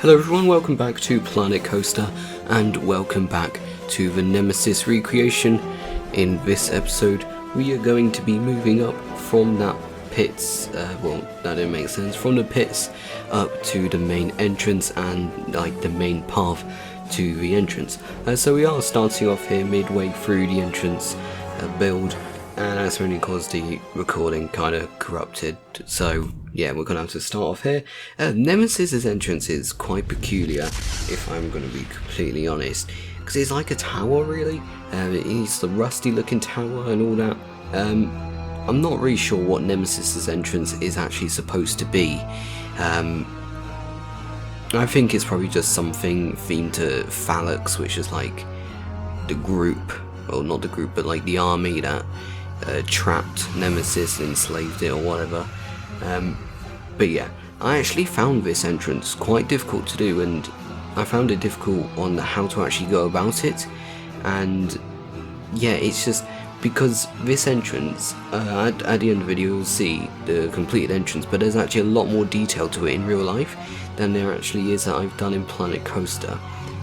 Hello everyone, welcome back to Planet Coaster, and welcome back to the Nemesis recreation. In this episode, we are going to be moving up from that pits, well, that didn't make sense, from the pits up to the main entrance and like the main path to the entrance. So we are starting off here midway through the entrance build, and that's only because the recording kind of corrupted, so yeah, we're gonna have to start off here. Nemesis's entrance is quite peculiar, if I'm gonna be completely honest, because it's like a tower really. It's the rusty looking tower and all that. I'm not really sure what Nemesis's entrance is actually supposed to be. I think it's probably just something themed to Phalanx, which is like the group, well not the group, but like the army that trapped Nemesis, enslaved it or whatever. But yeah, I actually found this entrance quite difficult to do, and I found it difficult on how to actually go about it. And yeah, it's just because this entrance, at the end of the video you'll see the completed entrance, but there's actually a lot more detail to it in real life than there actually is that I've done in Planet Coaster.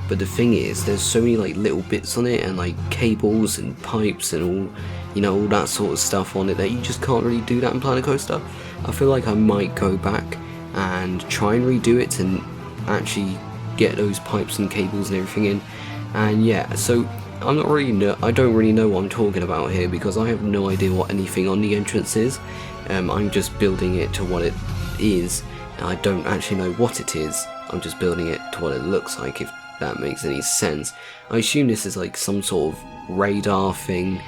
But the thing is, there's so many like little bits on it, and like cables and pipes and all, you know, all that sort of stuff on it, that you just can't really do that in Planet Coaster. I feel like I might go back and try and redo it and actually get those pipes and cables and everything in. And yeah, so I don't really know what I'm talking about here, because I have no idea what anything on the entrance is. I'm just building it to what it is. I don't actually know what it is. I'm just building it to what it looks like, if that makes any sense. I assume this is like some sort of radar thing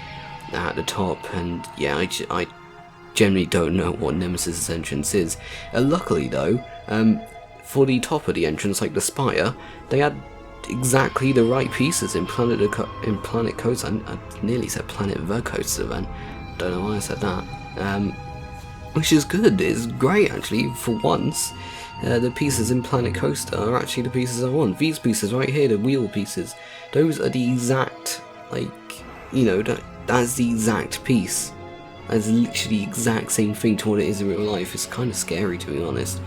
at the top, and yeah, I generally don't know what Nemesis' entrance is. Luckily though, for the top of the entrance, like the spire, they had exactly the right pieces in Planet Coaster. I nearly said Planet the Coaster then, don't know why I said that. Which is good, it's great actually, for once. The pieces in Planet Coaster are actually the pieces I want. These pieces right here, the wheel pieces, those are the exact, like, you know, that's the exact piece. That's literally the exact same thing to what it is in real life. It's kind of scary, to be honest.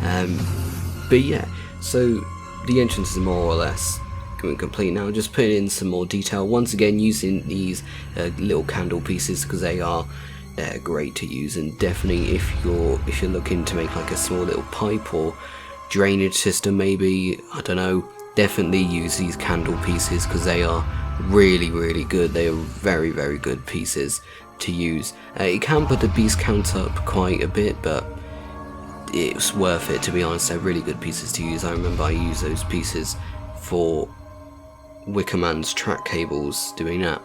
But yeah, so the entrance is more or less complete now. Just putting in some more detail. Once again, using these little candle pieces, because they are great to use, and definitely if you're looking to make like a small little pipe or drainage system, maybe, I don't know, definitely use these candle pieces, because they are really good. They are very good pieces to use. It can put the beast count up quite a bit, but it's worth it, to be honest. They're really good pieces to use. I remember I used those pieces for Wickerman's track cables, doing that.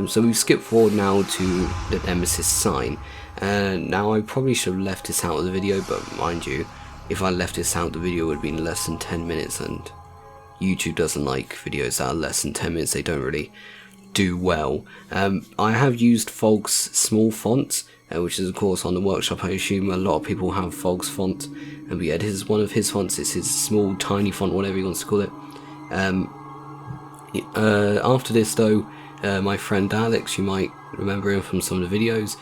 So we've skipped forward now to the Nemesis sign. Now I probably should have left this out of the video, but mind you, if I left this out of the video, it would have been less than 10 minutes, and YouTube doesn't like videos that are less than 10 minutes. They don't really do well. I have used Fogg's small font, which is of course on the workshop. I assume a lot of people have Fogg's font, and yeah, this is one of his fonts. It's his small tiny font, whatever he wants to call it. After this though, my friend Alex, you might remember him from some of the videos,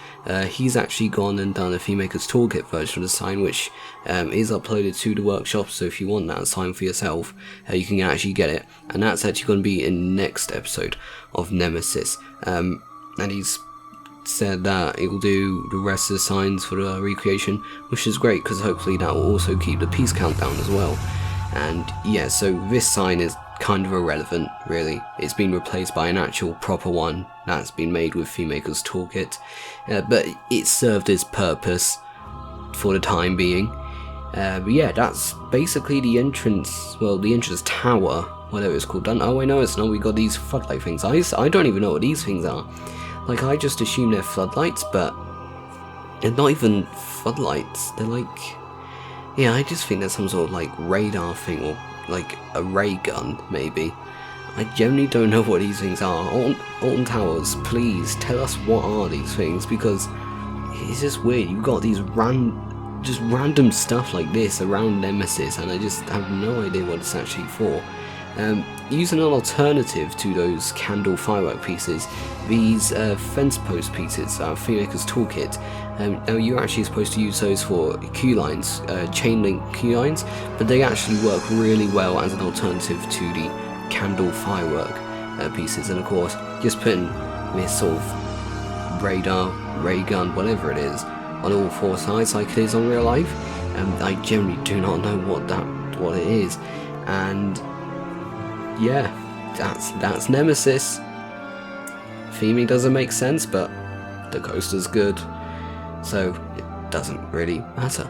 he's actually gone and done a FeeMaker's Toolkit version of the sign, which is uploaded to the workshop, so if you want that sign for yourself, you can actually get it, and that's actually going to be in the next episode of Nemesis. And he's said that he will do the rest of the signs for the recreation, which is great, because hopefully that will also keep the piece count down as well. And yeah, so this sign is kind of irrelevant really. It's been replaced by an actual proper one that's been made with FeeMaker's Toolkit, but it served its purpose for the time being. But yeah, that's basically the entrance, well, the entrance tower, whatever it's called, done. Oh, I know it's not. We got these floodlight things. I don't even know what these things are. Like, I just assume they're floodlights, but they're not even floodlights. They're like, yeah, I just think there's some sort of like radar thing, or like a ray gun maybe. I generally don't know what these things are. Alton Towers, please tell us what are these things, because it's just weird. You've got these random stuff like this around Nemesis, and I just have no idea what it's actually for. Using an alternative to those candle firework pieces, these fence post pieces, Filmmaker's Toolkit, now you're actually supposed to use those for queue lines, chain link queue lines, but they actually work really well as an alternative to the candle firework pieces. And of course, just putting this sort of radar, ray gun, whatever it is, on all four sides like it is on real life. I generally do not know what it is, and yeah, that's Nemesis. Theming doesn't make sense, but the coaster's good, so it doesn't really matter.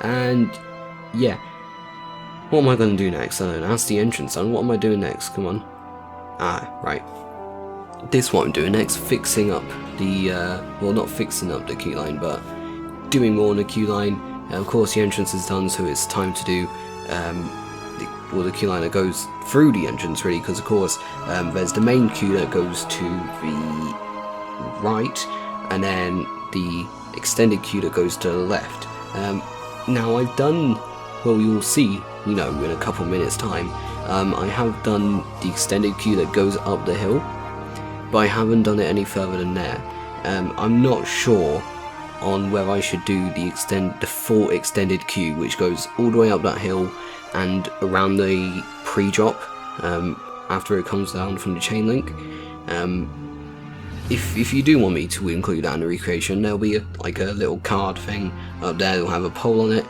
And yeah, what am I going to do next? I don't know, that's the entrance zone. What am I doing next? Come on. Right. This is what I'm doing next, fixing up the, well, not fixing up the queue line, but doing more on the queue line. Of course, the entrance is done, so it's time to do the queue line that goes through the entrance, really, because of course there's the main queue that goes to the right, and then the extended queue that goes to the left. Now I've done, well, you'll see, you know, in a couple minutes time, I have done the extended queue that goes up the hill, but I haven't done it any further than there. I'm not sure on whether I should do the full extended queue, which goes all the way up that hill and around the pre-drop after it comes down from the chain link. If you do want me to include that in the recreation, there'll be like a little card thing up there. It'll have a poll on it,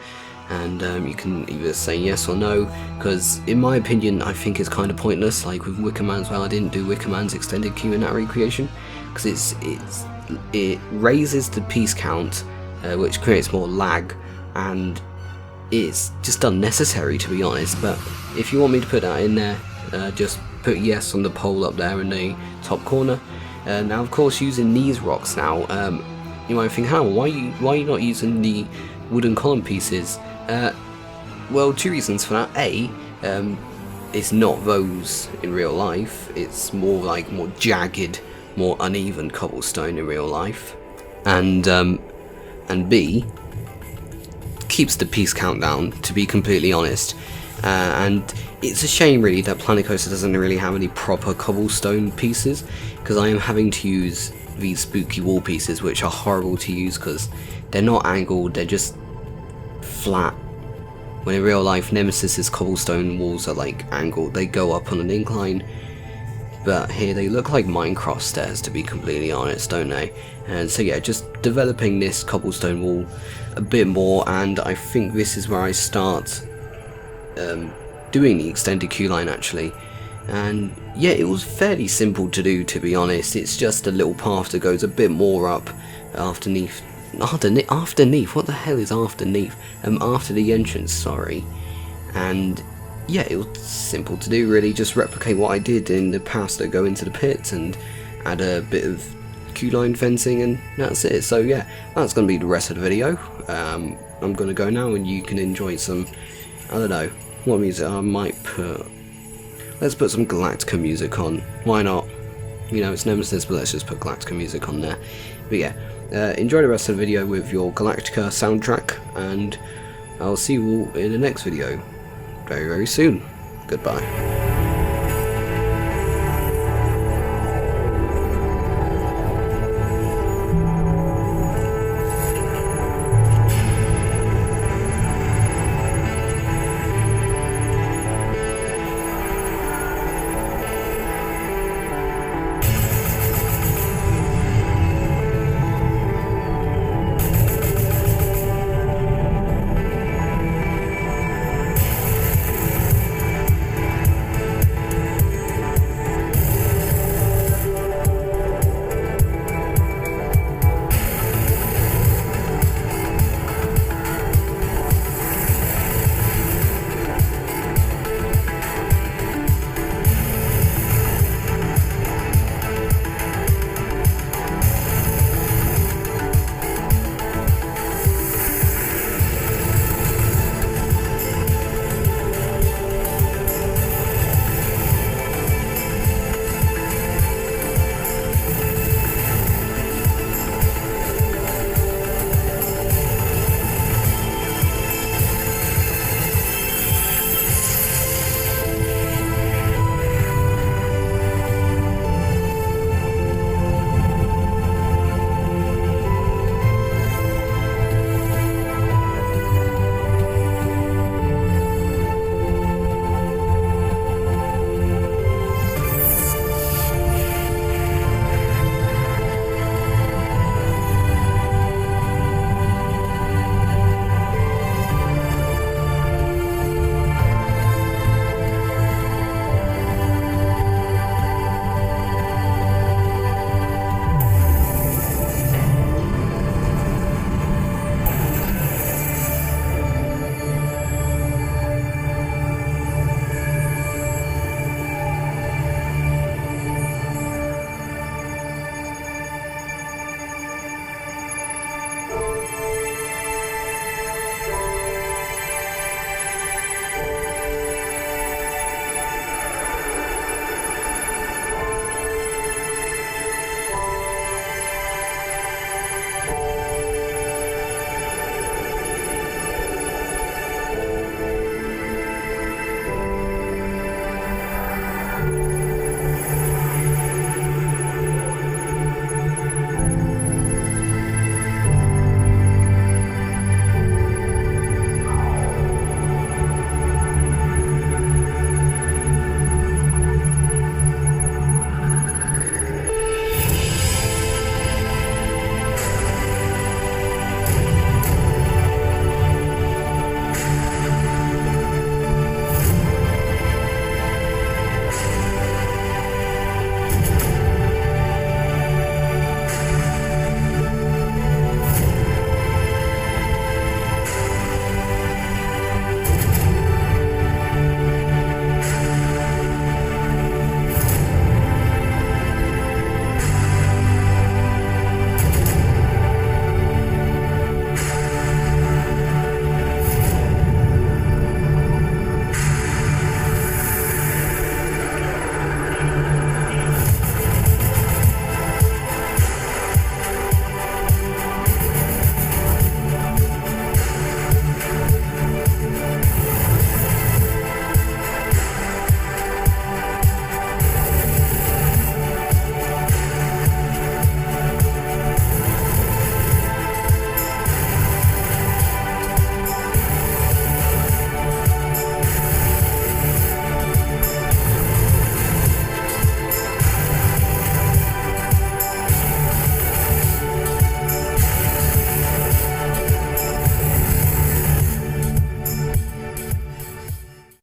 and you can either say yes or no, because in my opinion I think it's kind of pointless. Like with Wickerman as well, I didn't do Wickerman's extended queue in that recreation because it raises the piece count, which creates more lag, and it's just unnecessary, to be honest. But if you want me to put that in there, just put yes on the poll up there in the top corner. Now of course, using these rocks now, you might think, how, why are you not using the wooden column pieces? Well, two reasons for that. A, it's not those in real life, it's more like more jagged, more uneven cobblestone in real life, and B, keeps the piece count down, to be completely honest. And it's a shame really that Planet Coaster doesn't really have any proper cobblestone pieces, because I am having to use these spooky wall pieces, which are horrible to use because they're not angled, they're just flat. When in real life, Nemesis's cobblestone walls are like angled, they go up on an incline. But here they look like Minecraft stairs, to be completely honest, don't they? And so yeah, just developing this cobblestone wall a bit more, and I think this is where I start doing the extended queue line actually. And yeah, it was fairly simple to do, to be honest. It's just a little path that goes a bit more up underneath, what the hell is underneath? After the entrance, sorry. And yeah, it was simple to do really, just replicate what I did in the past, that go into the pit and add a bit of queue line fencing, and that's it. So yeah, that's going to be the rest of the video. I'm going to go now, and you can enjoy some, I don't know, what music I might put. Let's put some Galactica music on, why not? You know, it's Nemesis, but let's just put Galactica music on there. But yeah, enjoy the rest of the video with your Galactica soundtrack, and I'll see you all in the next video very, very soon. Goodbye.